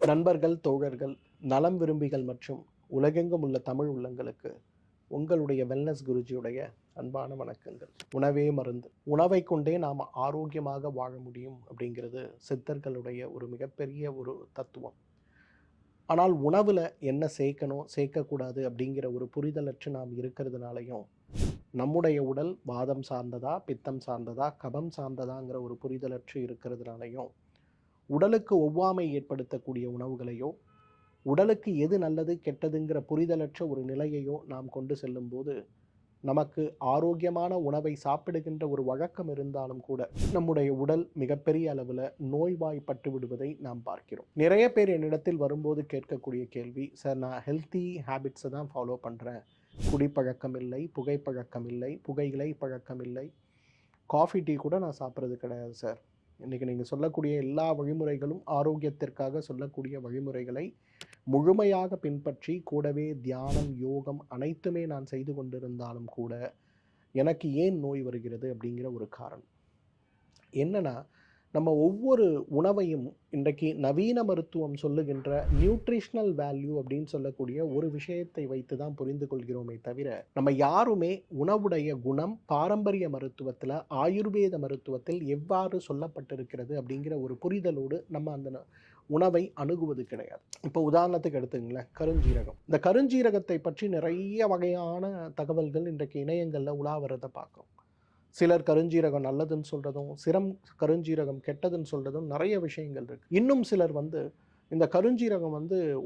நண்பர்கள், தோழர்கள், நலம் விரும்பிகள் மற்றும் உலகெங்கும் உள்ள தமிழ் உள்ளங்களுக்கு உங்களுடைய வெல்னஸ் குருஜியுடைய அன்பான வணக்கங்கள். உணவே மருந்து. உணவை கொண்டே நாம் ஆரோக்கியமாக வாழ முடியும் அப்படிங்கிறது சித்தர்களுடைய ஒரு மிகப்பெரிய ஒரு தத்துவம். ஆனால் உணவில் என்ன சேர்க்கணும் சேர்க்கக்கூடாது அப்படிங்கிற ஒரு புரிதலற்று நாம் இருக்கிறதுனாலையும் நம்முடைய உடல் வாதம் சார்ந்ததா, பித்தம் சார்ந்ததா, கபம் சார்ந்ததாங்கிற ஒரு புரிதலற்று இருக்கிறதுனாலையும் உடலுக்கு ஒவ்வாமை ஏற்படுத்தக்கூடிய உணவுகளையோ, உடலுக்கு எது நல்லது கெட்டதுங்கிற புரிதலற்ற ஒரு நிலையையோ நாம் கொண்டு செல்லும்போது நமக்கு ஆரோக்கியமான உணவை சாப்பிடுகின்ற ஒரு வழக்கம் இருந்தாலும் கூட நம்முடைய உடல் மிகப்பெரிய அளவில் நோய்வாய்ப்பட்டு விடுவதை நாம் பார்க்கிறோம். நிறைய பேர் என்னிடத்தில் வரும்போது கேட்கக்கூடிய கேள்வி, சார் நான் ஹெல்த்தி ஹேபிட்ஸை தான் ஃபாலோ பண்ணுறேன், குடிப்பழக்கம் இல்லை, புகைப்பழக்கம் இல்லை, புகையிலை பழக்கம் இல்லை, காஃபி டீ கூட நான் சாப்பிட்றது கிடையாது சார். இன்றைக்கி நீங்கள் சொல்லக்கூடிய எல்லா வழிமுறைகளும் ஆரோக்கியத்திற்காக சொல்லக்கூடிய வழிமுறைகளை முழுமையாக பின்பற்றி கூடவே தியானம், யோகம் அனைத்துமே நான் செய்து கொண்டிருந்தாலும் கூட எனக்கு ஏன் நோய் வருகிறது அப்படிங்கிற ஒரு காரணம் என்னன்னா, நம்ம ஒவ்வொரு உணவையும் இன்றைக்கு நவீன மருத்துவம் சொல்லுகின்ற நியூட்ரிஷனல் வேல்யூ அப்படின்னு சொல்லக்கூடிய ஒரு விஷயத்தை வைத்து தான் புரிந்து கொள்கிறோமே தவிர, நம்ம யாருமே உணவுடைய குணம் பாரம்பரிய மருத்துவத்தில், ஆயுர்வேத மருத்துவத்தில் எவ்வாறு சொல்லப்பட்டிருக்கிறது அப்படிங்கிற ஒரு புரிதலோடு நம்ம அந்த உணவை அணுகுவது கிடையாது. இப்போ உதாரணத்துக்கு எடுத்துங்களேன், கருஞ்சீரகம். இந்த கருஞ்சீரகத்தை பற்றி நிறைய வகையான தகவல்கள் இன்றைக்கு இணையங்களில் உலாவரதை பார்க்குறோம். சிலர் கருஞ்சீரகம் நல்லதுன்னு சொல்கிறதும், கருஞ்சீரகம் கெட்டதுன்னு சொல்கிறதும் நிறைய விஷயங்கள் இருக்குது. இன்னும் சிலர் இந்த கருஞ்சீரகம்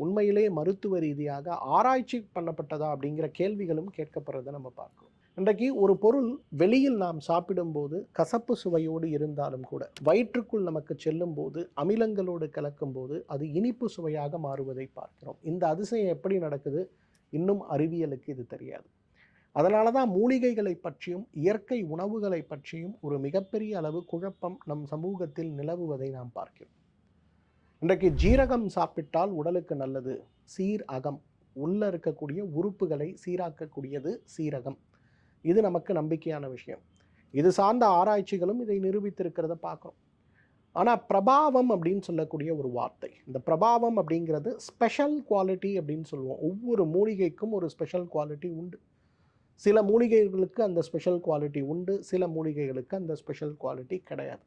உண்மையிலே மருத்துவ ரீதியாக ஆராய்ச்சி பண்ணப்பட்டதா அப்படிங்கிற கேள்விகளும் கேட்கப்படுறதை நம்ம பார்க்கிறோம். இன்றைக்கு ஒரு பொருள் வெளியில் நாம் சாப்பிடும்போது கசப்பு சுவையோடு இருந்தாலும் கூட வயிற்றுக்குள் நமக்கு செல்லும் போது அமிலங்களோடு கலக்கும் போது அது இனிப்பு சுவையாக மாறுவதை பார்க்கிறோம். இந்த அதிசயம் எப்படி நடக்குது? இன்னும் அறிவியலுக்கு இது தெரியாது. அதனால தான் மூலிகைகளை பற்றியும் இயற்கை உணவுகளை பற்றியும் ஒரு மிகப்பெரிய அளவு குழப்பம் நம் சமூகத்தில் நிலவுவதை நாம் பார்க்கிறோம். இன்றைக்கு ஜீரகம் சாப்பிட்டால் உடலுக்கு நல்லது, சீர் அகம், உள்ள இருக்கக்கூடிய உறுப்புகளை சீராக்கக்கூடியது சீரகம். இது நமக்கு நம்பிக்கையான விஷயம். இது சார்ந்த ஆராய்ச்சிகளும் இதை நிரூபித்திருக்கிறத பார்க்குறோம். ஆனால் பிரபாவம் அப்படின்னு சொல்லக்கூடிய ஒரு வார்த்தை, இந்த பிரபாவம் அப்படிங்கிறது ஸ்பெஷல் குவாலிட்டி அப்படின்னு சொல்லுவோம். ஒவ்வொரு மூலிகைக்கும் ஒரு ஸ்பெஷல் குவாலிட்டி உண்டு. சில மூலிகைகளுக்கு அந்த ஸ்பெஷல் குவாலிட்டி உண்டு, சில மூலிகைகளுக்கு அந்த ஸ்பெஷல் குவாலிட்டி கிடையாது.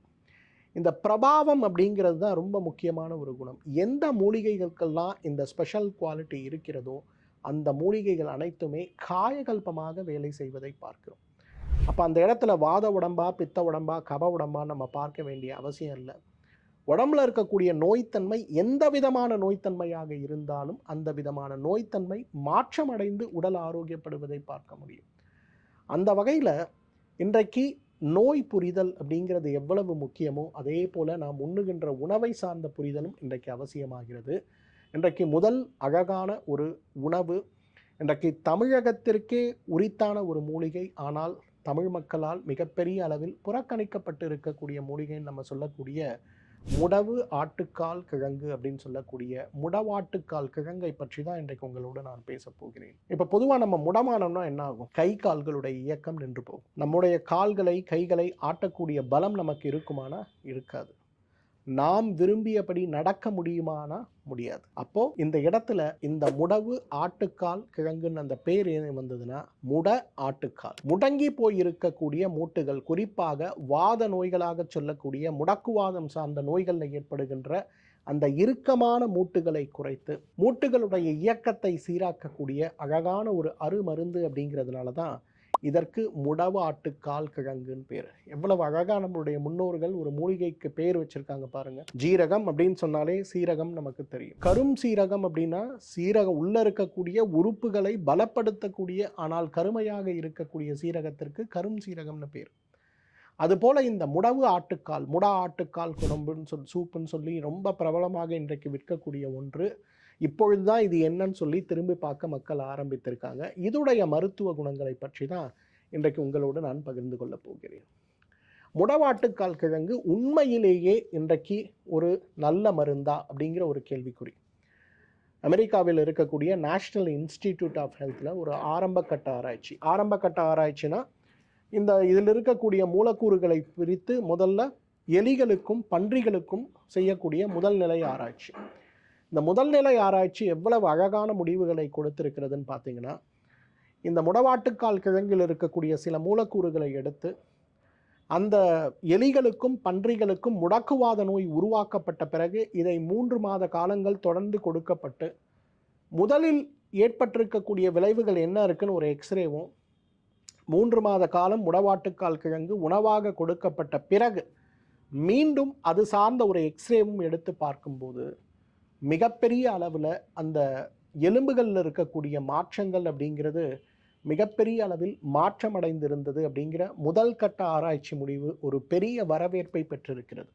இந்த பிரபாவம் அப்படிங்கிறது தான் ரொம்ப முக்கியமான ஒரு குணம். எந்த மூலிகைகளுக்கெல்லாம் இந்த ஸ்பெஷல் குவாலிட்டி இருக்கிறதோ அந்த மூலிகைகள் அனைத்துமே காயகல்பமாக வேலை செய்வதை பார்க்கிறோம். அப்போ அந்த இடத்துல வாத உடம்பா, பித்த உடம்பா, கப உடம்பா நம்ம பார்க்க வேண்டிய அவசியம் இல்லை. உடம்புல இருக்கக்கூடிய நோய்த்தன்மை எந்த விதமான நோய்த்தன்மையாக இருந்தாலும் அந்த விதமான நோய்த்தன்மை மாற்றமடைந்து உடல் ஆரோக்கியப்படுவதை பார்க்க முடியும். அந்த வகையில் இன்றைக்கு நோய் புரிதல் அப்படிங்கிறது எவ்வளவு முக்கியமோ அதே போல் நாம் உண்ணுகின்ற உணவை சார்ந்த புரிதலும் இன்றைக்கு அவசியமாகிறது. இன்றைக்கு முதல் அழகான ஒரு உணவு, இன்றைக்கு தமிழகத்திற்கே உரித்தான ஒரு மூலிகை, ஆனால் தமிழ் மக்களால் மிகப்பெரிய அளவில் புறக்கணிக்கப்பட்டு இருக்கக்கூடிய மூலிகைன்னு நம்ம சொல்லக்கூடிய முடவு ஆட்டுக்கால் கிழங்கு அப்படின்னு சொல்லக்கூடிய முடவாட்டுக்கால் கிழங்கை பற்றி தான் இன்றைக்கு உங்களோடு நான் பேச போகிறேன். இப்போ பொதுவாக நம்ம முடமானோம்னா என்ன ஆகும்? கை கால்களுடைய இயக்கம் நின்று போகும். நம்முடைய கால்களை கைகளை ஆட்டக்கூடிய பலம் நமக்கு இருக்குமானா இருக்காது. நாம் விரும்பியபடி நடக்க முடியுமானா முடியாது. அப்போ இந்த இடத்துல இந்த முடவு ஆட்டுக்கால் கிழங்குன்னு அந்த பேர் ஏன் வந்ததுன்னா, முட ஆட்டுக்கால், முடங்கி போய் இருக்கக்கூடிய மூட்டுகள், குறிப்பாக வாத நோய்களாக சொல்லக்கூடிய முடக்குவாதம் சார்ந்த நோய்களில் ஏற்படுகின்ற அந்த இறுக்கமான மூட்டுகளை குறைத்து மூட்டுகளுடைய இயக்கத்தை சீராக்கக்கூடிய அழகான ஒரு அருமருந்து அப்படிங்கிறதுனால தான் இதற்கு முடவு ஆட்டுக்கால் கிழங்குன்னு பேர். எவ்வளவு அழகா நம்மளுடைய முன்னோர்கள் ஒரு மூலிகைக்கு பேர் வச்சிருக்காங்க பாருங்க. ஜீரகம் அப்படின்னு சொன்னாலே சீரகம் நமக்கு தெரியும். கரும் சீரகம் அப்படின்னா சீரகம் உள்ள இருக்கக்கூடிய உறுப்புகளை பலப்படுத்தக்கூடிய ஆனால் கருமையாக இருக்கக்கூடிய சீரகத்திற்கு கரும் சீரகம்னு பேர். அதுபோல இந்த முடவு ஆட்டுக்கால், முட ஆட்டுக்கால் குழம்புன்னு சூப்புன்னு சொல்லி ரொம்ப பிரபலமாக இன்றைக்கு விற்கக்கூடிய ஒன்று. இப்பொழுதுதான் இது என்னன்னு சொல்லி திரும்பி பார்க்க மக்கள் ஆரம்பித்திருக்காங்க. இதோடைய மருத்துவ குணங்களை பற்றி தான் இன்றைக்கு உங்களோடு நான் பகிர்ந்து கொள்ள போகிறேன். முடவாட்டுக்கால் கிழங்கு உண்மையிலேயே இன்றைக்கு ஒரு நல்ல மருந்தா அப்படிங்கிற ஒரு கேள்விக்குறி. அமெரிக்காவில் இருக்கக்கூடிய நேஷனல் இன்ஸ்டிடியூட் ஆஃப் ஹெல்த்தில் ஒரு ஆரம்ப கட்ட ஆராய்ச்சினா இதில் இருக்கக்கூடிய மூலக்கூறுகளை பிரித்து முதல்ல எலிகளுக்கும் பன்றிகளுக்கும் செய்யக்கூடிய முதல் நிலை ஆராய்ச்சி. இந்த முதல்நிலை ஆராய்ச்சி எவ்வளவு அழகான முடிவுகளை கொடுத்திருக்கிறதுன்னு பார்த்தீங்கன்னா, இந்த முடவாட்டுக்கால் கிழங்கில் இருக்கக்கூடிய சில மூலக்கூறுகளை எடுத்து அந்த எலிகளுக்கும் பன்றிகளுக்கும் முடக்குவாத நோய் உருவாக்கப்பட்ட பிறகு இதை 3 மாத காலங்கள் தொடர்ந்து கொடுக்கப்பட்டு முதலில் ஏற்பட்டிருக்கக்கூடிய விளைவுகள் என்ன இருக்குன்னு ஒரு எக்ஸ்ரேவும் 3 மாத காலம் முடவாட்டுக்கால் கிழங்கு உணவாக கொடுக்கப்பட்ட பிறகு மீண்டும் அது சார்ந்த ஒரு எக்ஸ்ரேவும் எடுத்து பார்க்கும்போது மிகப்பெரிய அளவில் அந்த எலும்புகளில் இருக்கக்கூடிய மாற்றங்கள் அப்படிங்கிறது மிகப்பெரிய அளவில் மாற்றமடைந்திருந்தது அப்படிங்கிற முதல் கட்ட ஆராய்ச்சி முடிவு ஒரு பெரிய வரவேற்பை பெற்றிருக்கிறது.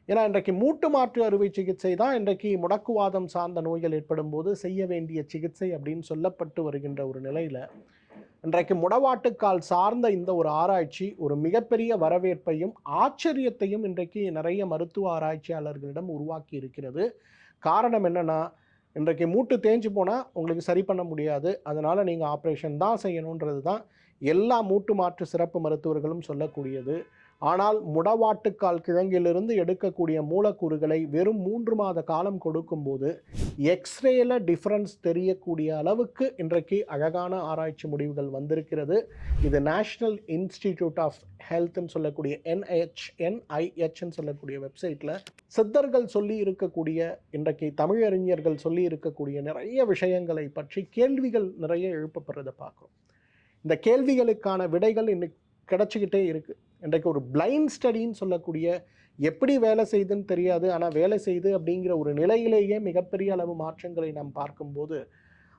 ஏன்னா இன்றைக்கு மூட்டு மாற்று அறுவை சிகிச்சை தான் இன்றைக்கு முடக்குவாதம் சார்ந்த நோய்கள் ஏற்படும் போது செய்ய வேண்டிய சிகிச்சை அப்படின்னு சொல்லப்பட்டு வருகின்ற ஒரு நிலையில் இன்றைக்கு முடவாட்டுக்கால் சார்ந்த இந்த ஒரு ஆராய்ச்சி ஒரு மிகப்பெரிய வரவேற்பையும் ஆச்சரியத்தையும் இன்றைக்கு நிறைய மருத்துவ ஆராய்ச்சியாளர்களிடம் உருவாக்கி இருக்கிறது. காரணம் என்னென்னா, இன்றைக்கு மூட்டு தேஞ்சு போனால் உங்களுக்கு சரி பண்ண முடியாது, அதனால் நீங்கள் ஆப்ரேஷன் தான் செய்யணுன்றது தான் எல்லா மூட்டு மாற்று சிறப்பு மருத்துவர்களும் சொல்லக்கூடியது. ஆனால் முடவாட்டுக்கால் கிழங்கிலிருந்து எடுக்கக்கூடிய மூலக்கூறுகளை வெறும் 3 மாத காலம் கொடுக்கும்போது எக்ஸ்ரேல டிஃப்ரென்ஸ் தெரியக்கூடிய அளவுக்கு இன்றைக்கு அழகான ஆராய்ச்சி முடிவுகள் வந்திருக்கிறது. இது நேஷ்னல் இன்ஸ்டிடியூட் ஆஃப் ஹெல்த்னு சொல்லக்கூடிய NIHன்னு சொல்லக்கூடிய வெப்சைட்டில் சித்தர்கள் சொல்லி இருக்கக்கூடிய, இன்றைக்கு தமிழறிஞர்கள் சொல்லி இருக்கக்கூடிய நிறைய விஷயங்களை பற்றி கேள்விகள் நிறைய எழுப்பப்படுறதை பார்க்குறோம். இந்த கேள்விகளுக்கான விடைகள் இன்னைக்கு கிடச்சிக்கிட்டே இருக்குது. இன்றைக்கு ஒரு பிளைண்ட் ஸ்டடின்னு சொல்லக்கூடிய, எப்படி வேலை செய்யுதுன்னு தெரியாது ஆனால் வேலை செய்து அப்படிங்கிற ஒரு நிலையிலேயே மிகப்பெரிய அளவு மாற்றங்களை நாம் பார்க்கும்போது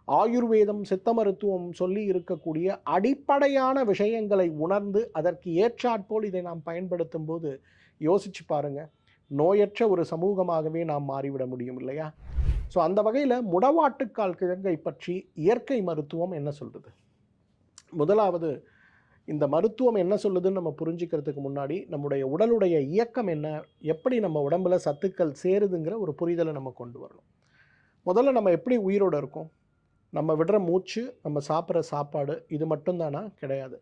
ஆயுர்வேதம் சித்த மருத்துவம் சொல்லி இருக்கக்கூடிய அடிப்படையான விஷயங்களை உணர்ந்து அதற்கு ஏற்றாற்போல் இதை நாம் பயன்படுத்தும் போது யோசிச்சு பாருங்க, நோயற்ற ஒரு சமூகமாகவே நாம் மாறிவிட முடியும் இல்லையா? ஸோ அந்த வகையில் முடவாட்டுக்கால் கிழங்கை பற்றி இயற்கை மருத்துவம் என்ன சொல்கிறது? முதலாவது, இந்த மருத்துவம் என்ன சொல்லுதுன்னு நம்ம புரிஞ்சுக்கிறதுக்கு முன்னாடி நம்முடைய உடலுடைய இயக்கம் என்ன, எப்படி நம்ம உடம்புல சத்துக்கள் சேருதுங்கிற ஒரு புரிதலை நம்ம கொண்டு வரணும். முதல்ல நம்ம எப்படி உயிரோடு இருக்கோம்? நம்ம விடுற மூச்சு, நம்ம சாப்பிட்ற சாப்பாடு, இது மட்டும்தானா? கிடையாது.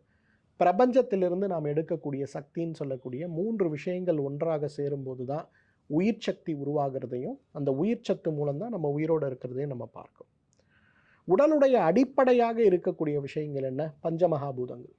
பிரபஞ்சத்திலிருந்து நாம் எடுக்கக்கூடிய சக்தின்னு சொல்லக்கூடிய 3 விஷயங்கள் ஒன்றாக சேரும்போது தான் உயிர் சக்தி உருவாகிறதையும் அந்த உயிர் சத்து மூலம்தான் நம்ம உயிரோடு இருக்கிறதையும் நம்ம பார்க்கணும். உடலுடைய அடிப்படையாக இருக்கக்கூடிய விஷயங்கள் என்ன? பஞ்சமகாபூதங்கள்.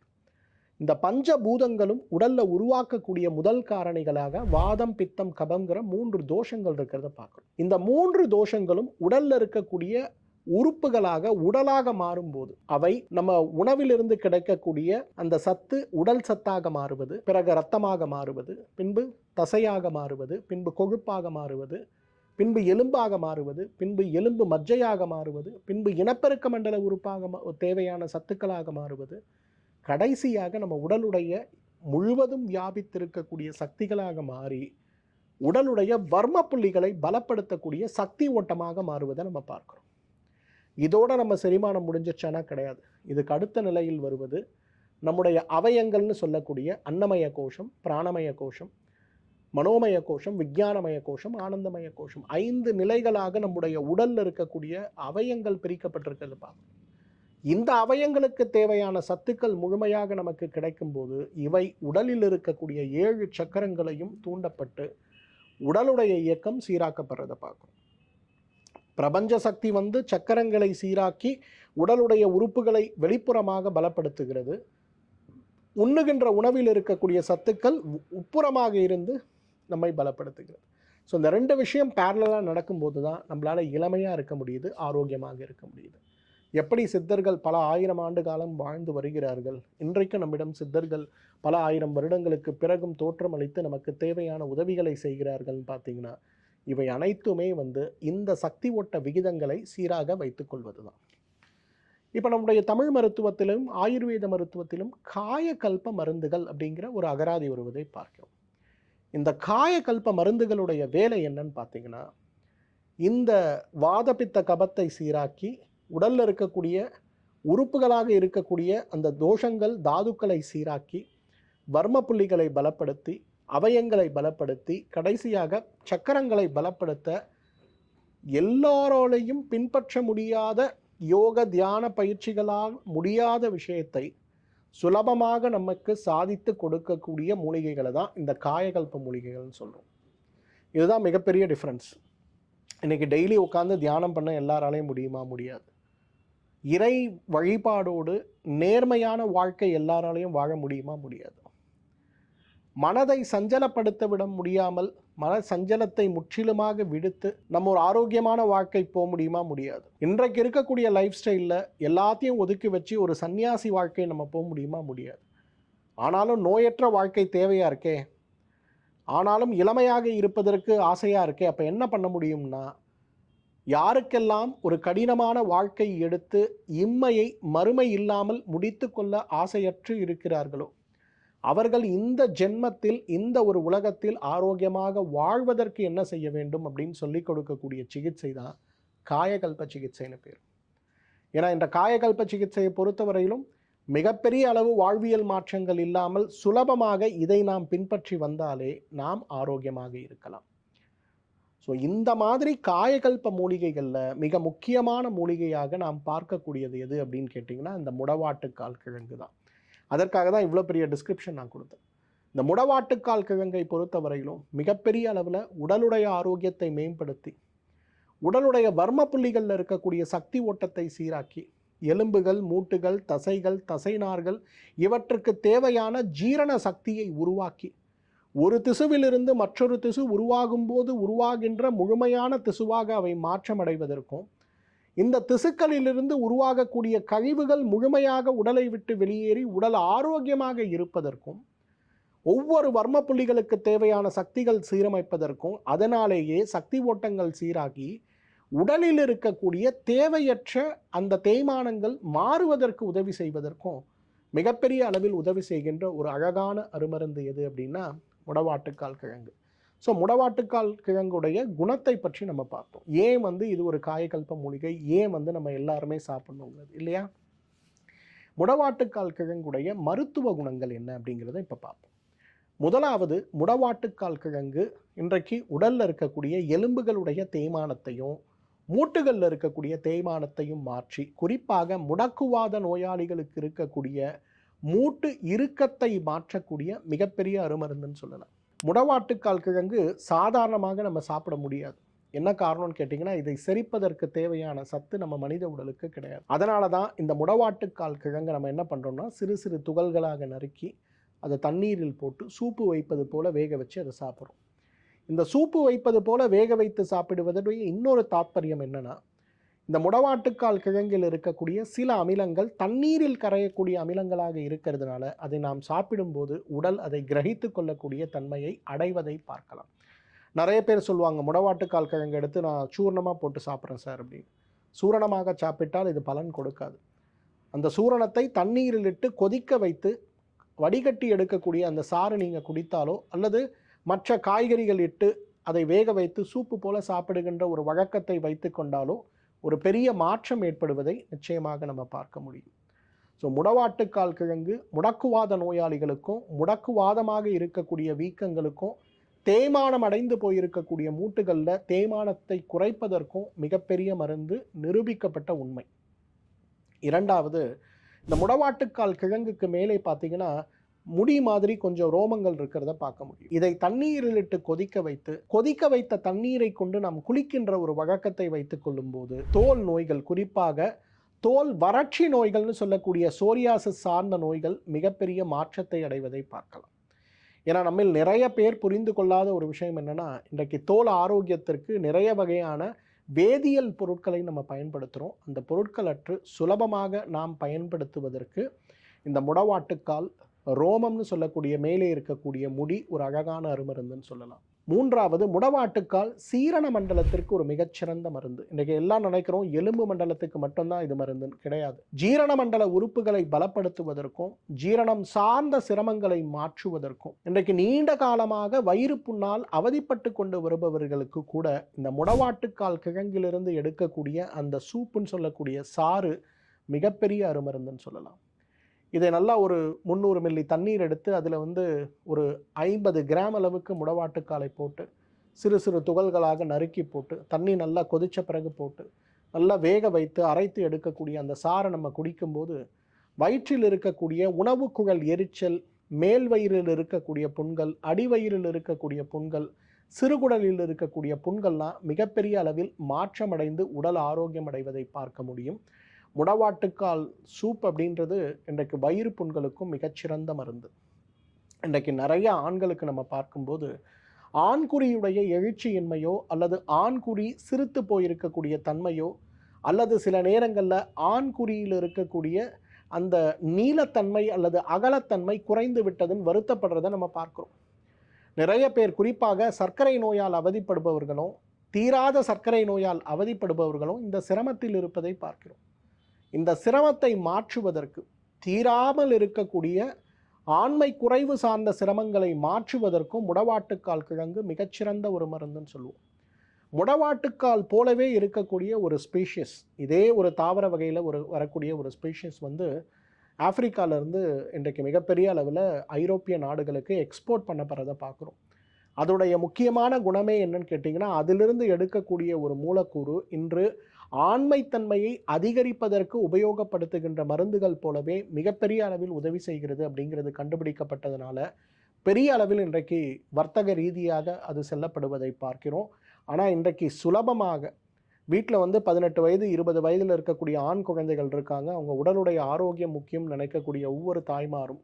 இந்த பஞ்சபூதங்களும் உடல்ல உருவாக்கக்கூடிய முதல் காரணிகளாக வாதம் பித்தம் கபம்ங்கிற 3 தோஷங்கள் இருக்கிறத பார்க்கணும். இந்த 3 தோஷங்களும் உடல்ல இருக்கக்கூடிய உறுப்புகளாக உடலாக மாறும்போது அவை நம்ம உணவிலிருந்து கிடைக்கக்கூடிய அந்த சத்து உடல் சத்தாக மாறுவது, பிறகு இரத்தமாக மாறுவது, பின்பு தசையாக மாறுவது, பின்பு கொழுப்பாக மாறுவது, பின்பு எலும்பாக மாறுவது, பின்பு எலும்பு மஜ்ஜையாக மாறுவது, பின்பு இனப்பெருக்க மண்டல உறுப்பாக தேவையான சத்துக்களாக மாறுவது, கடைசியாக நம்ம உடலுடைய முழுவதும் வியாபித்திருக்கக்கூடிய சக்திகளாக மாறி உடலுடைய வர்ம புள்ளிகளை பலப்படுத்தக்கூடிய சக்தி ஓட்டமாக மாறுவதை நம்ம பார்க்குறோம். இதோட நம்ம செரிமானம் முடிஞ்சிச்சானா? கிடையாது. இதுக்கு அடுத்த நிலையில் வருவது நம்முடைய அவயங்கள்னு சொல்லக்கூடிய அன்னமய கோஷம், பிராணமய கோஷம், மனோமய கோஷம், விஞ்ஞானமய கோஷம், ஆனந்தமய கோஷம். 5 நிலைகளாக நம்முடைய உடலில் இருக்கக்கூடிய அவயங்கள் பிரிக்கப்பட்டிருக்கிறது பார்க்கணும். இந்த அவயங்களுக்கு தேவையான சத்துக்கள் முழுமையாக நமக்கு கிடைக்கும்போது இவை உடலில் இருக்கக்கூடிய 7 சக்கரங்களையும் தூண்டப்பட்டு உடலுடைய இயக்கம் சீராக்கப்படுறதை பார்க்கணும். பிரபஞ்ச சக்தி வந்து சக்கரங்களை சீராக்கி உடலுடைய உறுப்புகளை வெளிப்புறமாக பலப்படுத்துகிறது. உண்ணுகின்ற உணவில் இருக்கக்கூடிய சத்துக்கள் உட்புறமாக இருந்து நம்மை பலப்படுத்துகிறது. ஸோ இந்த 2 விஷயம் பேரலாக நடக்கும்போது தான் நம்மளால் இளமையாக இருக்க முடியுது, ஆரோக்கியமாக இருக்க முடியுது. எப்படி சித்தர்கள் பல 1000 ஆண்டு காலம் வாழ்ந்து வருகிறார்கள், இன்றைக்கு நம்மிடம் சித்தர்கள் பல 1000 வருடங்களுக்கு பிறகும் தோற்றமளித்து நமக்கு தேவையான உதவிகளை செய்கிறார்கள்னு பார்த்தீங்கன்னா இவை அனைத்துமே வந்து இந்த சக்தி ஓட்ட விகிதங்களை சீராக வைத்துக்கொள்வது தான். இப்போ நம்முடைய தமிழ் மருத்துவத்திலும் ஆயுர்வேத மருத்துவத்திலும் காயகல்ப மருந்துகள் அப்படிங்கிற ஒரு அகராதி வருவதை பார்க்கிறோம். இந்த காயகல்ப மருந்துகளுடைய வேலை என்னன்னு பார்த்தீங்கன்னா, இந்த வாதபித்த கபத்தை சீராக்கி உடலில் இருக்கக்கூடிய உறுப்புகளாக இருக்கக்கூடிய அந்த தோஷங்கள் தாதுக்களை சீராக்கி வர்ம புள்ளிகளை பலப்படுத்தி அவயங்களை பலப்படுத்தி கடைசியாக சக்கரங்களை பலப்படுத்த எல்லாரோடையும் பின்பற்ற முடியாத யோக தியான பயிற்சிகளால் முடியாத விஷயத்தை சுலபமாக நமக்கு சாதித்து கொடுக்கக்கூடிய மூலிகைகளை தான் இந்த காயகல்ப மூலிகைகள்னு சொல்கிறோம். இதுதான் மிகப்பெரிய டிஃப்ரென்ஸ். இன்றைக்கி டெய்லி உட்காந்து தியானம் பண்ண எல்லாராலையும் முடியுமா? முடியாது. இறை வழிபாடோடு நேர்மையான வாழ்க்கை எல்லாராலையும் வாழ முடியுமா? முடியாது. மனதை சஞ்சலப்படுத்த விட முடியாமல் மன சஞ்சலத்தை முற்றிலுமாக விடுத்து நம்ம ஒரு ஆரோக்கியமான வாழ்க்கை போக முடியுமா? முடியாது. இன்றைக்கு இருக்கக்கூடிய லைஃப் ஸ்டைலில் எல்லாத்தையும் ஒதுக்கி வச்சு ஒரு சன்னியாசி வாழ்க்கை நம்ம போக முடியுமா? முடியாது. ஆனாலும் நோயற்ற வாழ்க்கை தேவையாக இருக்கே, ஆனாலும் இளமையாக இருப்பதற்கு ஆசையாக இருக்கே, அப்போ என்ன பண்ண முடியும்னா, யாருக்கெல்லாம் ஒரு கடினமான வாழ்க்கை எடுத்து இம்மையை மறுமை இல்லாமல் முடித்து கொள்ள ஆசையற்று இருக்கிறார்களோ அவர்கள் இந்த ஜென்மத்தில் இந்த ஒரு உலகத்தில் ஆரோக்கியமாக வாழ்வதற்கு என்ன செய்ய வேண்டும் அப்படின்னு சொல்லி கொடுக்கக்கூடிய சிகிச்சை தான் காயகல்ப சிகிச்சைன்னு பேர். ஏன்னா இந்த காயகல்ப சிகிச்சையை பொறுத்தவரையிலும் மிகப்பெரிய அளவு வாழ்வியல் மாற்றங்கள் இல்லாமல் சுலபமாக இதை நாம் பின்பற்றி வந்தாலே நாம் ஆரோக்கியமாக இருக்கலாம். ஸோ இந்த மாதிரி காயகல்ப மூலிகைகளில் மிக முக்கியமான மூலிகையாக நாம் பார்க்கக்கூடியது எது அப்படின்னு கேட்டிங்கன்னா இந்த முடவாட்டுக்கால் கிழங்கு தான். அதற்காக தான் இவ்வளோ பெரிய டிஸ்கிரிப்ஷன் நான் கொடுத்தேன். இந்த முடவாட்டுக்கால் கிழங்கை பொறுத்தவரையிலும் மிகப்பெரிய அளவில் உடலுடைய ஆரோக்கியத்தை மேம்படுத்தி உடலுடைய வர்ம புள்ளிகளில் இருக்கக்கூடிய சக்தி ஓட்டத்தை சீராக்கி எலும்புகள், மூட்டுகள், தசைகள், தசைநார்கள் இவற்றுக்கு தேவையான ஜீரண சக்தியை உருவாக்கி ஒரு திசுவிலிருந்து மற்றொரு திசு உருவாகும் போது உருவாகின்ற முழுமையான திசுவாக அவை மாற்றமடைவதற்கும் இந்த திசுக்களிலிருந்து உருவாகக்கூடிய கழிவுகள் முழுமையாக உடலை விட்டு வெளியேறி உடல் ஆரோக்கியமாக இருப்பதற்கும் ஒவ்வொரு வர்ம புள்ளிகளுக்கு தேவையான சக்திகள் சீரமைப்பதற்கும் அதனாலேயே சக்தி ஓட்டங்கள் சீராகி உடலில் இருக்கக்கூடிய தேவையற்ற அந்த தேய்மானங்கள் மாறுவதற்கு உதவி செய்வதற்கும் மிகப்பெரிய அளவில் உதவி செய்கின்ற ஒரு அழகான அருமருந்து எது அப்படின்னா முடவாட்டுக்கால் கிழங்கு. ஸோ முடவாட்டுக்கால் கிழங்குடைய குணத்தை பற்றி நம்ம பார்த்தோம். ஏன் இது ஒரு காயகல்ப மூலிகை, ஏன் நம்ம எல்லாருமே சாப்பிடணுங்கிறது இல்லையா? முடவாட்டுக்கால் கிழங்குடைய மருத்துவ குணங்கள் என்ன அப்படிங்கிறத இப்போ பார்ப்போம். முதலாவது, முடவாட்டுக்கால் கிழங்கு இன்றைக்கு உடலில் இருக்கக்கூடிய எலும்புகளுடைய தேய்மானத்தையும் மூட்டுகளில் இருக்கக்கூடிய தேய்மானத்தையும் மாற்றி குறிப்பாக முடக்குவாத நோயாளிகளுக்கு இருக்கக்கூடிய மூட்டு இறுக்கத்தை மாற்றக்கூடிய மிகப்பெரிய அருமருந்துன்னு சொல்லலாம். முடவாட்டுக்கால் கிழங்கு சாதாரணமாக நம்ம சாப்பிட முடியாது. என்ன காரணம்னு கேட்டிங்கன்னா இதை செரிப்பதற்கு தேவையான சத்து நம்ம மனித உடலுக்கு கிடையாது. அதனால தான் இந்த முடவாட்டுக்கால் கிழங்கை நம்ம என்ன பண்ணுறோம்னா சிறு சிறு துகள்களாக நறுக்கி அதை தண்ணீரில் போட்டு சூப்பு வைப்பது போல் வேக வச்சு அதை சாப்பிட்றோம். இந்த சூப்பு வைப்பது போல் வேக வைத்து சாப்பிடுவதுடைய இன்னொரு தாத்பரியம் என்னென்னா, இந்த முடவாட்டுக்கால் கிழங்கில் இருக்கக்கூடிய சில அமிலங்கள் தண்ணீரில் கரையக்கூடிய அமிலங்களாக இருக்கிறதுனால அதை நாம் சாப்பிடும்போது உடல் அதை கிரகித்து கொள்ளக்கூடிய தன்மையை அடைவதை பார்க்கலாம். நிறைய பேர் சொல்லுவாங்க, முடவாட்டுக்கால் கிழங்கு எடுத்து நான் சூரணமாக போட்டு சாப்பிட்றேன் சார் அப்படின்னு. சூரணமாக சாப்பிட்டால் இது பலன் கொடுக்காது. அந்த சூரணத்தை தண்ணீரில் இட்டு கொதிக்க வைத்து வடிகட்டி எடுக்கக்கூடிய அந்த சாறு நீங்கள் குடித்தாலோ அல்லது மற்ற காய்கறிகள் இட்டு அதை வேக வைத்து சூப்பு போல சாப்பிடுகின்ற ஒரு வழக்கத்தை வைத்து கொண்டாலோ ஒரு பெரிய மாற்றம் ஏற்படுவதை நிச்சயமாக நம்ம பார்க்க முடியும். ஸோ முடவாட்டுக்கால் கிழங்கு முடக்குவாத நோயாளிகளுக்கும் முடக்குவாதமாக இருக்கக்கூடிய வீக்கங்களுக்கும் தேய்மானம் அடைந்து போயிருக்கக்கூடிய மூட்டுகளில் தேய்மானத்தை குறைப்பதற்கும் மிகப்பெரிய மருந்து, நிரூபிக்கப்பட்ட உண்மை. இரண்டாவது, இந்த முடவாட்டுக்கால் கிழங்குக்கு மேலே பார்த்தீங்கன்னா முடி மாதிரி கொஞ்சம் ரோமங்கள் இருக்கிறத பார்க்க முடியும். இதை தண்ணீரில் இட்டு கொதிக்க வைத்த தண்ணீரை கொண்டு நாம் குளிக்கின்ற ஒரு வழக்கத்தை வைத்துக் கொள்ளும் போது தோல் நோய்கள், குறிப்பாக தோல் வறட்சி நோய்கள்னு சொல்லக்கூடிய சோரியாசிஸ் சார்ந்த நோய்கள் மிகப்பெரிய மாற்றத்தை அடைவதை பார்க்கலாம். ஏன்னா நம்மில் நிறைய பேர் புரிந்து கொள்ளாத ஒரு விஷயம் என்னன்னா, இன்றைக்கு தோல் ஆரோக்கியத்திற்கு நிறைய வகையான வேதியியல் பொருட்களை நம்ம பயன்படுத்துகிறோம். அந்த பொருட்கள் அற்று சுலபமாக நாம் பயன்படுத்துவதற்கு இந்த முடவாட்டுக்கால் ரோமம்னு சொல்லக்கூடிய மேலே இருக்கக்கூடிய முடி ஒரு அழகான அருமருந்துன்னு சொல்லலாம். மூன்றாவது, முடவாட்டுக்கால் சீரண மண்டலத்திற்கு ஒரு மிகச்சிறந்த மருந்து. இன்றைக்கு எல்லாம் நினைக்கிறோம் எலும்பு மண்டலத்துக்கு மட்டும்தான் இது மருந்துன்னு. கிடையாது. ஜீரண மண்டல உறுப்புகளை பலப்படுத்துவதற்கும் ஜீரணம் சார்ந்த சிரமங்களை மாற்றுவதற்கும் இன்றைக்கு நீண்ட காலமாக வயிறு புண்ணால் அவதிப்பட்டு கொண்டு வருபவர்களுக்கு கூட இந்த முடவாட்டுக்கால் கிழங்கிலிருந்து எடுக்கக்கூடிய அந்த சூப்புன்னு சொல்லக்கூடிய சாறு மிகப்பெரிய அருமருந்துன்னு சொல்லலாம். இதை நல்லா ஒரு 300 மில்லி தண்ணீர் எடுத்து அதில் ஒரு 50 கிராம் அளவுக்கு முடவாட்டுக்காலை போட்டு சிறு சிறு துகள்களாக நறுக்கி போட்டு தண்ணி நல்லா கொதித்த பிறகு போட்டு நல்லா வேக வைத்து அரைத்து எடுக்கக்கூடிய அந்த சாறை நம்ம குடிக்கும்போது வயிற்றில் இருக்கக்கூடிய உணவு குழல் எரிச்சல், மேல் வயிறில் இருக்கக்கூடிய புண்கள், அடிவயிறில் இருக்கக்கூடிய புண்கள், சிறுகுடலில் இருக்கக்கூடிய புண்கள்லாம் மிகப்பெரிய அளவில் மாற்றமடைந்து உடல் ஆரோக்கியம் அடைவதை பார்க்க முடியும். முடவாட்டுக்கால் சூப் அப்படின்றது இன்றைக்கு வயிறு புண்களுக்கும் மிகச்சிறந்த மருந்து. இன்றைக்கு நிறைய ஆண்களுக்கு நம்ம பார்க்கும்போது ஆண்குறியுடைய எழுச்சியின்மையோ அல்லது ஆண்குறி சிறுத்து போயிருக்கக்கூடிய தன்மையோ அல்லது சில நேரங்களில் ஆண்குறியில் இருக்கக்கூடிய அந்த நீளத்தன்மை அல்லது அகலத்தன்மை குறைந்து விட்டதுன்னு வருத்தப்படுறதை நம்ம பார்க்குறோம். நிறைய பேர் குறிப்பாக சர்க்கரை நோயால் அவதிப்படுபவர்களும் தீராத சர்க்கரை நோயால் அவதிப்படுபவர்களும் இந்த சிரமத்தில் இருப்பதை பார்க்கிறோம். இந்த சிரமத்தை மாற்றுவதற்கு, தீராமல் இருக்கக்கூடிய ஆண்மை குறைவு சார்ந்த சிரமங்களை மாற்றுவதற்கும் முடவாட்டுக்கால் கிழங்கு மிகச்சிறந்த ஒரு மருந்துன்னு சொல்லுவோம். முடவாட்டுக்கால் போலவே இருக்கக்கூடிய ஒரு ஸ்பீஷியஸ், இதே ஒரு தாவர வகையில் வரக்கூடிய ஒரு ஸ்பீஷியஸ் ஆப்பிரிக்காவிலேருந்து இன்றைக்கு மிகப்பெரிய அளவில் ஐரோப்பிய நாடுகளுக்கு எக்ஸ்போர்ட் பண்ணப்படுறதை பார்க்குறோம். அதோடைய முக்கியமான குணமே என்னன்னு கேட்டிங்கன்னா, அதிலிருந்து எடுக்கக்கூடிய ஒரு மூலக்கூறு இன்று ஆண்மைத்தன்மையை அதிகரிப்பதற்கு உபயோகப்படுத்துகின்ற மருந்துகள் போலவே மிகப்பெரிய அளவில் உதவி செய்கிறது அப்படிங்கிறது கண்டுபிடிக்கப்பட்டதுனால பெரிய அளவில் இன்றைக்கு வர்த்தக ரீதியாக அது செல்லப்படுவதை பார்க்கிறோம். ஆனால் இன்றைக்கு சுலபமாக வீட்டில் 18 வயது 20 வயதில் இருக்கக்கூடிய ஆண் குழந்தைகள் இருக்காங்க. அவங்க உடலுடைய ஆரோக்கியம் முக்கியம் நினைக்கக்கூடிய ஒவ்வொரு தாய்மாரும்,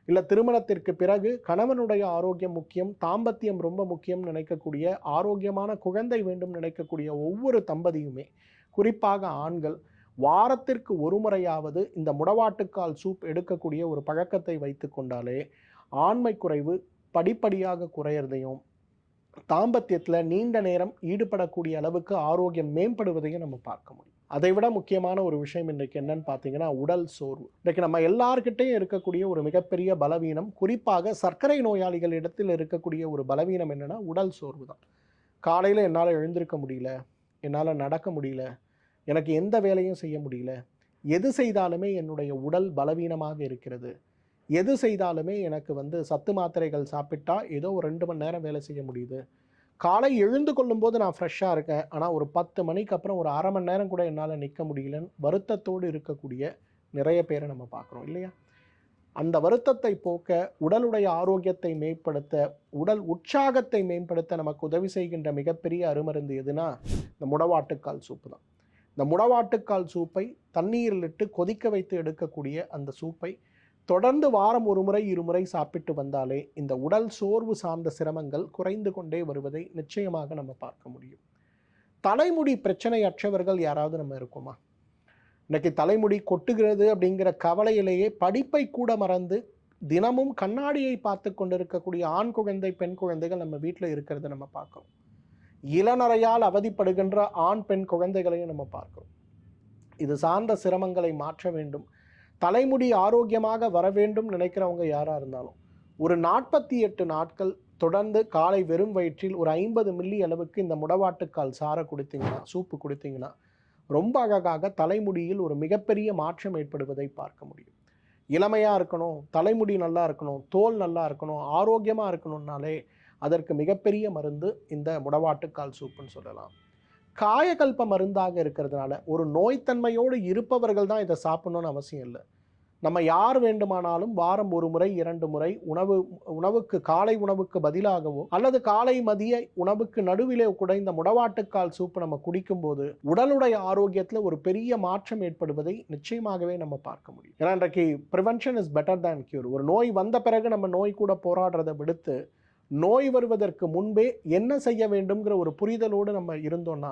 இல்லை திருமணத்திற்கு பிறகு கணவனுடைய ஆரோக்கியம் முக்கியம், தாம்பத்தியம் ரொம்ப முக்கியம் நினைக்கக்கூடிய, ஆரோக்கியமான குழந்தை வேண்டும் நினைக்கக்கூடிய ஒவ்வொரு தம்பதியுமே, குறிப்பாக ஆண்கள் வாரத்திற்கு ஒரு முறையாவது இந்த முடவாட்டுக்கால் சூப் எடுக்கக்கூடிய ஒரு பழக்கத்தை வைத்து கொண்டாலே ஆண்மை குறைவு படிப்படியாக குறையிறதையும் தாம்பத்தியத்தில் நீண்ட நேரம் ஈடுபடக்கூடிய அளவுக்கு ஆரோக்கியம் மேம்படுவதையும் நம்ம பார்க்க முடியும். அதை விட முக்கியமான ஒரு விஷயம் இன்றைக்கு என்னன்னு பார்த்தீங்கன்னா உடல் சோர்வு. இன்றைக்கு நம்ம எல்லார்கிட்டையும் இருக்கக்கூடிய ஒரு மிகப்பெரிய பலவீனம், குறிப்பாக சர்க்கரை நோயாளிகள் இடத்தில் இருக்கக்கூடிய ஒரு பலவீனம் என்னென்னா உடல் சோர்வு தான். காலையில் என்னால் எழுந்திருக்க முடியல, என்னால் நடக்க முடியல, எனக்கு எந்த வேலையும் செய்ய முடியல, எது செய்தாலுமே என்னுடைய உடல் பலவீனமாக இருக்கிறது, எது செய்தாலுமே எனக்கு சத்து மாத்திரைகள் சாப்பிட்டா ஏதோ ஒரு 2 மணி நேரம் வேலை செய்ய முடியுது, காலை எழுந்து கொள்ளும்போது நான் ஃப்ரெஷ்ஷாக இருக்கேன், ஆனால் ஒரு 10 மணிக்கு அப்புறம் ஒரு அரை மணி நேரம் கூட என்னால் நிற்க முடியலன்னு வருத்தத்தோடு இருக்கக்கூடிய நிறைய பேரை நம்ம பார்க்குறோம் இல்லையா? அந்த வருத்தத்தை போக்க, உடலுடைய ஆரோக்கியத்தை மேம்படுத்த, உடல் உற்சாகத்தை மேம்படுத்த நமக்கு உதவி செய்கின்ற மிகப்பெரிய அருமருந்து எதுனா இந்த முடவாட்டுக்கால் சூப்பு தான். இந்த முடவாட்டுக்கால் சூப்பை தண்ணீரில் இட்டு கொதிக்க வைத்து எடுக்கக்கூடிய அந்த சூப்பை தொடர்ந்து வாரம் 1 முறை 2 முறை சாப்பிட்டு வந்தாலே இந்த உடல் சோர்வு சார்ந்த சிரமங்கள் குறைந்து கொண்டே வருவதை நிச்சயமாக நம்ம பார்க்க முடியும். தலைமுடி பிரச்சனை அற்றவர்கள் யாராவது நம்ம இருக்கோமா? இன்னைக்கு தலைமுடி கொட்டுகிறது அப்படிங்கிற கவலையிலேயே படிப்பை கூட மறந்து தினமும் கண்ணாடியை பார்த்து கொண்டிருக்கக்கூடிய ஆண் குழந்தை பெண் குழந்தைகள் நம்ம வீட்டில் இருக்கிறத நம்ம பார்க்கிறோம். இளநரையால் அவதிப்படுகின்ற ஆண் பெண் குழந்தைகளையும் நம்ம பார்க்கிறோம். இது சார்ந்த சிரமங்களை மாற்ற வேண்டும், தலைமுடி ஆரோக்கியமாக வர வேண்டும் நினைக்கிறவங்க யாராக இருந்தாலும் ஒரு 48 நாட்கள் தொடர்ந்து காலை வெறும் வயிற்றில் ஒரு 50 மில்லி அளவுக்கு இந்த முடவாட்டுக்கால் சாறை குடித்தீங்கன்னா, சூப்பு குடித்தீங்கன்னா ரொம்ப அழகாக தலைமுடியில் ஒரு மிகப்பெரிய மாற்றம் ஏற்படுவதை பார்க்க முடியும். இளமையாக இருக்கணும், தலைமுடி நல்லா இருக்கணும், தோல் நல்லா இருக்கணும், ஆரோக்கியமாக இருக்கணும்னாலே அதற்கு மிகப்பெரிய மருந்து இந்த முடவாட்டுக்கால் சூப்புன்னு சொல்லலாம். காயகல்ப மருந்தாக இருக்கிறதுனால ஒரு நோய்த்தன்மையோடு இருப்பவர்கள் தான் இதை சாப்பிடணும்னு அவசியம் இல்லை. நம்ம யார் வேண்டுமானாலும் வாரம் 1 முறை 2 முறை உணவுக்கு காலை உணவுக்கு பதிலாகவோ அல்லது காலை மதிய உணவுக்கு நடுவிலே கூட இந்த முடவாட்டுக்கால் சூப்பு நம்ம குடிக்கும்போது உடலுடைய ஆரோக்கியத்தில் ஒரு பெரிய மாற்றம் ஏற்படுவதை நிச்சயமாகவே நம்ம பார்க்க முடியும். ஏன்னா இன்றைக்கு prevention is better than cure. ஒரு நோய் வந்த பிறகு நம்ம நோய் கூட போராடுறதை விடுத்து நோய் வருவதற்கு முன்பே என்ன செய்ய வேண்டும்ங்கிற ஒரு புரிதலோடு நம்ம இருந்தோம்னா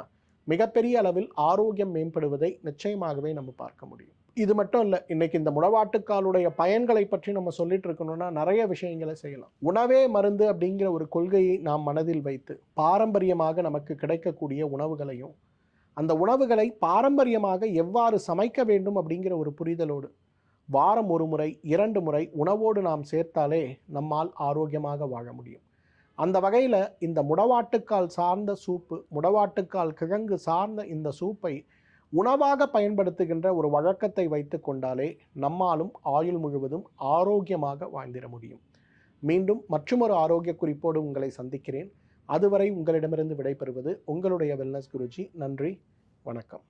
மிகப்பெரிய அளவில் ஆரோக்கியம் மேம்படுவதை நிச்சயமாகவே நம்ம பார்க்க முடியும். இது மட்டும் இல்லை, இன்னைக்கு இந்த முடவாட்டுக்காலுடைய பயன்களை பற்றி நம்ம சொல்லிட்டு இருக்கணும்னா நிறைய விஷயங்களை செய்யலாம். உணவே மருந்து அப்படிங்கிற ஒரு கொள்கையை நாம் மனதில் வைத்து பாரம்பரியமாக நமக்கு கிடைக்கக்கூடிய உணவுகளையும் அந்த உணவுகளை பாரம்பரியமாக எவ்வாறு சமைக்க வேண்டும் அப்படிங்கிற ஒரு புரிதலோடு வாரம் 1 முறை 2 முறை உணவோடு நாம் சேர்த்தாலே நம்மால் ஆரோக்கியமாக வாழ முடியும். அந்த வகையில் இந்த முடவாட்டுக்கால் சார்ந்த சூப்பு, முடவாட்டுக்கால் கிழங்கு சார்ந்த இந்த சூப்பை உணவாக பயன்படுத்துகின்ற ஒரு வழக்கத்தை வைத்து கொண்டாலே நம்மாலும் ஆயுள் முழுவதும் ஆரோக்கியமாக வாழ்ந்திட முடியும். மீண்டும் மற்றொரு ஆரோக்கிய குறிப்போடு உங்களை சந்திக்கிறேன். அதுவரை உங்களிடமிருந்து விடைபெறுவது உங்களுடைய வெல்னஸ் குருஜி. நன்றி, வணக்கம்.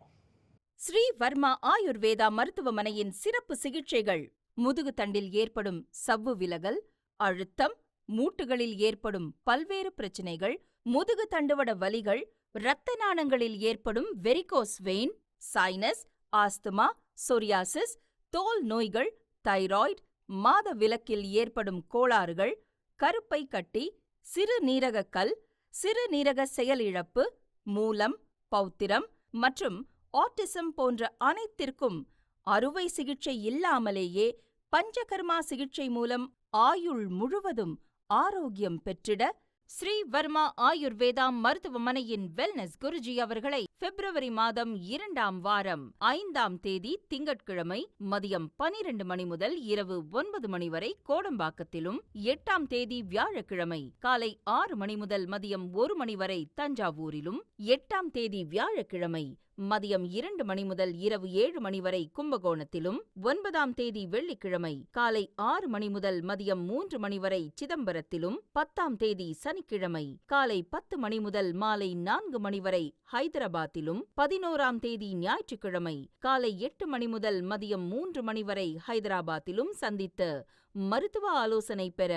ஸ்ரீ வர்மா ஆயுர்வேதா மருத்துவமனையின் சிறப்பு சிகிச்சைகள்: முதுகு தண்டில் ஏற்படும் சவ்வு விலகல், அழுத்தம், மூட்டுகளில் ஏற்படும் பல்வேறு பிரச்சனைகள், முதுகு தண்டுவட வலிகள், இரத்த நாளங்களில் ஏற்படும் varicose vein, sinus, asthma, psoriasis, தோல் நோய்கள், தைராய்டு, மாதவிலக்கில் ஏற்படும் கோளாறுகள், கருப்பை கட்டி, சிறுநீரகக் கல், சிறுநீரக செயலிழப்பு, மூலம், பௌத்திரம் மற்றும் ஆட்டிசம் போன்ற அனைத்திற்கும் அறுவை சிகிச்சை இல்லாமலேயே பஞ்சகர்மா சிகிச்சை மூலம் ஆயுள் முழுவதும் ஆரோக்கியம் பெற்றிட ஸ்ரீ வர்மா ஆயுர்வேதா மருத்துவமனையின் வெல்னஸ் குருஜி அவர்களை பிப்ரவரி மாதம் 2ஆம் வாரம் 5ஆம் தேதி திங்கட்கிழமை மதியம் 12 மணி முதல் இரவு 9 மணி வரை கோடம்பாக்கத்திலும், 8ஆம் தேதி வியாழக்கிழமை காலை 6 மணி முதல் மதியம் 1 மணி வரை தஞ்சாவூரிலும், 8ஆம் தேதி வியாழக்கிழமை மதியம் 2 மணி முதல் இரவு 7 மணி வரை கும்பகோணத்திலும், 9ஆம் தேதி வெள்ளிக்கிழமை காலை 6 மணி முதல் மதியம் 3 மணி வரை சிதம்பரத்திலும், 10ஆம் தேதி சனிக்கிழமை காலை 10 மணி முதல் மாலை 4 மணி வரை ஹைதராபாத்திலும், 11ஆம் தேதி ஞாயிற்றுக்கிழமை காலை 8 மணி முதல் மதியம் 3 மணி வரை ஹைதராபாத்திலும் சந்தித்து மருத்துவ ஆலோசனை பெற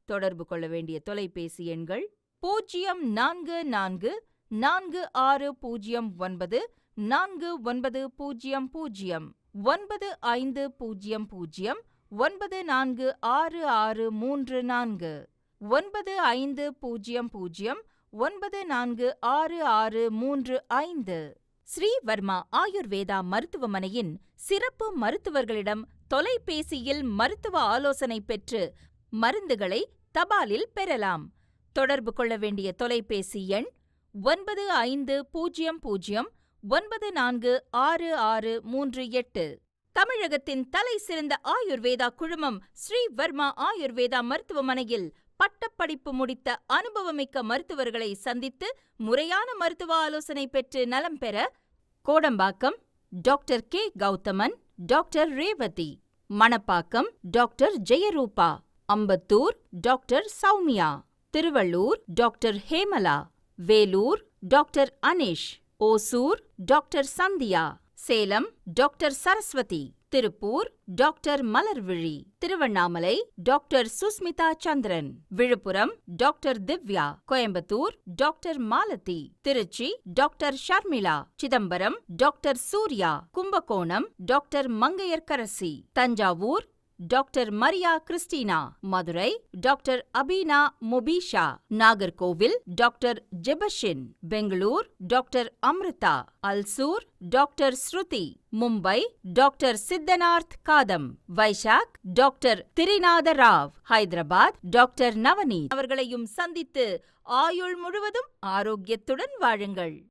தொடர்பு கொள்ள வேண்டிய தொலைபேசி எண்கள் 0444 4609 4900 9500 946634 9500 946635. ஸ்ரீ வர்மா ஆயுர்வேதா மருத்துவமனையின் சிறப்பு மருத்துவர்களிடம் தொலைபேசியில் மருத்துவ ஆலோசனை பெற்று மருந்துகளை தபாலில் பெறலாம். தொடர்பு கொள்ள வேண்டிய தொலைபேசி எண் 9500 தமிழகத்தின் தலை சிறந்த ஆயுர்வேதா குழுமம் ஸ்ரீ வர்மா ஆயுர்வேதா மருத்துவமனையில் பட்டப்படிப்பு முடித்த அனுபவமிக்க மருத்துவர்களை சந்தித்து முறையான மருத்துவ ஆலோசனை பெற்று நலம் பெற Kodambakkam doctor K. Gowthaman, doctor Revathi, Manapakkam doctor Jayarooba, Ambattur doctor Soumya, Tiruvallur doctor Hemala, Vellore doctor Anish, Hosur doctor Sandhya, Salem doctor Saraswathi, Tiruppur doctor Malarvizhi, Tiruvannamalai doctor Sushmitha Chandran, Villupuram doctor Divya, Coimbatore doctor Malathi, Trichy doctor Sharmila, Chidambaram doctor Surya, Kumbakonam doctor Mangaiyarkarasi, Thanjavur doctor Maria Christina, Madurai doctor Abeena Mobisha, Nagercoil doctor Jebashin, Bangalore doctor Amrutha, Ulsoor doctor Shruti, Mumbai doctor Siddharth காதம், வைஷாக் டாக்டர் திரிநாத ராவ், ஹைதராபாத் டாக்டர் நவனீத் அவர்களையும் சந்தித்து ஆயுள் முழுவதும் ஆரோக்கியத்துடன் வாழுங்கள்.